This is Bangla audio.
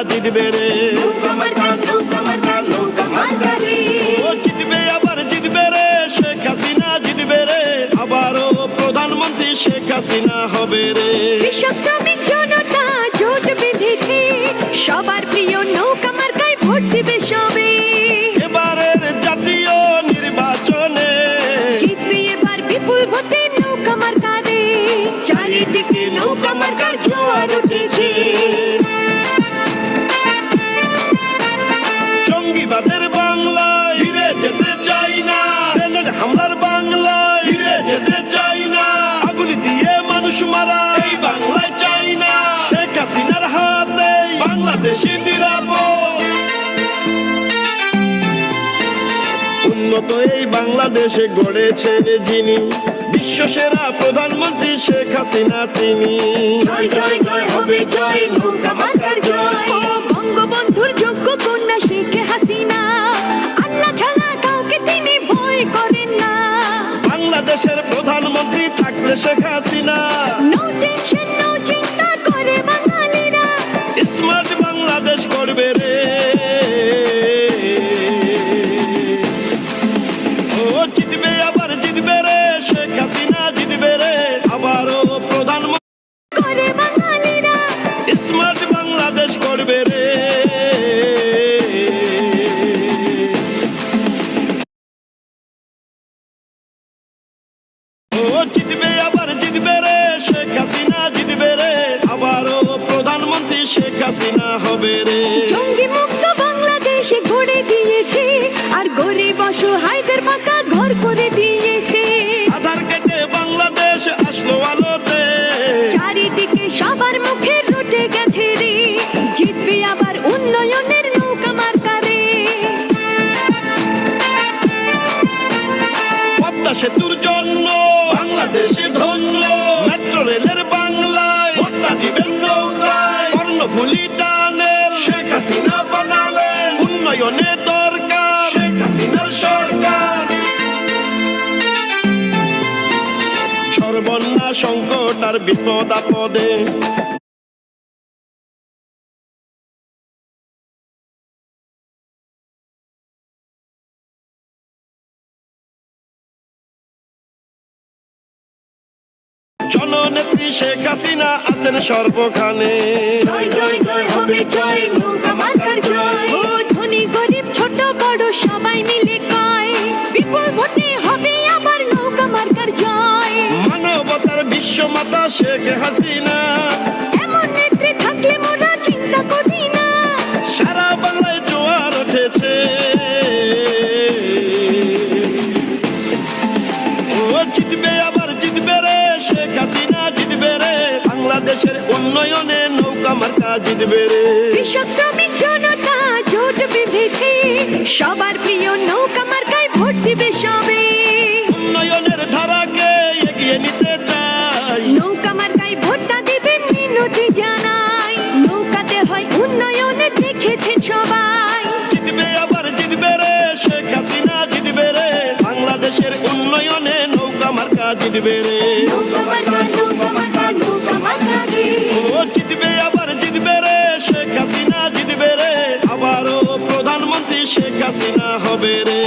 জিতবে রে, ও জিতবে আবার জিতবে রে, শেখ হাসিনা জিতবে রে, আবারও প্রধানমন্ত্রী শেখ হাসিনা হবে রে। কৃষক শ্রমিক জনতা জোট বেঁধেছে, সবার প্রিয় নৌকা মার্কায় ভোট দিবে সবে। এবারের জাতীয় নির্বাচনে জিতবে এবার বিপুল ভোটে নৌকা মার্কা রে, চারিদিকে নৌকা মার্কার জোয়ার উঠেছে। জঙ্গিবাদের বাংলায় ফিরে যেতে চাই না, ট্রেনের হামলার বাংলায় ফিরে যেতে চাই না, আগুন দিয়ে মানুষ মারা এই বাংলায় চাই না, শেখ হাসিনার হাতে বাংলাদেশি নিরাপদ। উন্নত এই বাংলাদেশে গড়েছেন যিনি, বিশ্বসেরা প্রধানমন্ত্রী শেখ হাসিনা তিনি। জয় জয় জয় হবে জয়, নৌকা মার্কার জয়। ও বঙ্গবন্ধুর যোগ্য কন্যা শেখ হাসিনা, আল্লাহ ছাড়া কাউকে তিনি ভয় করেন না। বাংলাদেশের প্রধানমন্ত্রী থাকলে Sheikh Hasina, no tension no চিন্তা করে বাঙালিরা, স্মার্ট বাংলাদেশ করবে রে। ও জিতবে আবার জিতবে রে, শেখ হাসিনা জিতবে রে, আবারও প্রধানমন্ত্রী করে বাঙালিরা, স্মার্ট বাংলাদেশ করবে রে। ও জিতবে আবার জিতবে রে, শেখ হাসিনা জিতবে রে, আবারও প্রধানমন্ত্রী শেখ হাসিনা হবে রে। জঙ্গি মুক্ত বাংলাদেশে গড়ে দিয়েছে, আর গরিব অসহায়দের পাকা ঘর করে দিয়েছে। আধার কেটে বাংলাদেশ আসলো আলোতে, চারিদিকে সবার মুখে রটে গেছে রে, জিতবে আবার উন্নয়নের নৌকা মার্কা রে। পদ্মা সেতুর জন্য বাংলাদেশে ধন্য, মেট্রো রেলের বাংলায় ভোটটা দিবেন নৌকায়, কর্ণফুলী টানেল শেখ হাসিনা বানালেন, উন্নয়নের দরকার শেখ হাসিনার সরকার। সর্বন্যা সংকট আর বিপদ আপদে জননেত্রী শেখ হাসিনা আছেন সর্বখানে। জয় জয় জয় হবে জয়, নৌকা মার্কার জয়। ও ধনী গরিব ছোট বড় সবাই মিলে কয়, বিপুল ভোটে হবে আবার নৌকা মার্কার জয়। মানবতার বিশ্বমাতা শেখ হাসিনা, এমন নেত্রী থাকলে মোরা চিন্তা করি না। সারা বাংলায় জোয়ার উঠেছে। ও জিতবে আবার জিতবে রে, শেখ হাসিনা জিতবে রে, বাংলাদেশের উন্নয়নে নৌকা মার্কা জিতবে রে। কৃষক শ্রমিক জনতা জোট বেঁধেছে, সবার প্রিয় নৌকা মার্কায় ভোট দিবে সবে। উন্নয়নের ধারাকে এগিয়ে নিতে চাই, নৌকা মার্কায় ভোটটা দিবেন মিনতি জানাই, নৌকাতে হয় উন্নয়ন দেখেছেন সবাই। জিতবে আবার জিতবে রে, শেখ হাসিনা জিতবে রে, বাংলাদেশের উন্নয়নে নৌকা মার্কা জিতবে রে। নৌকা মার্কা নৌকা মার্কা নৌকা মার্কা রে, ও জিতবে আবার জিতবে রে, শেখ হাসিনা জিতবে রে, আবারও প্রধানমন্ত্রী শেখ হাসিনা হবে রে।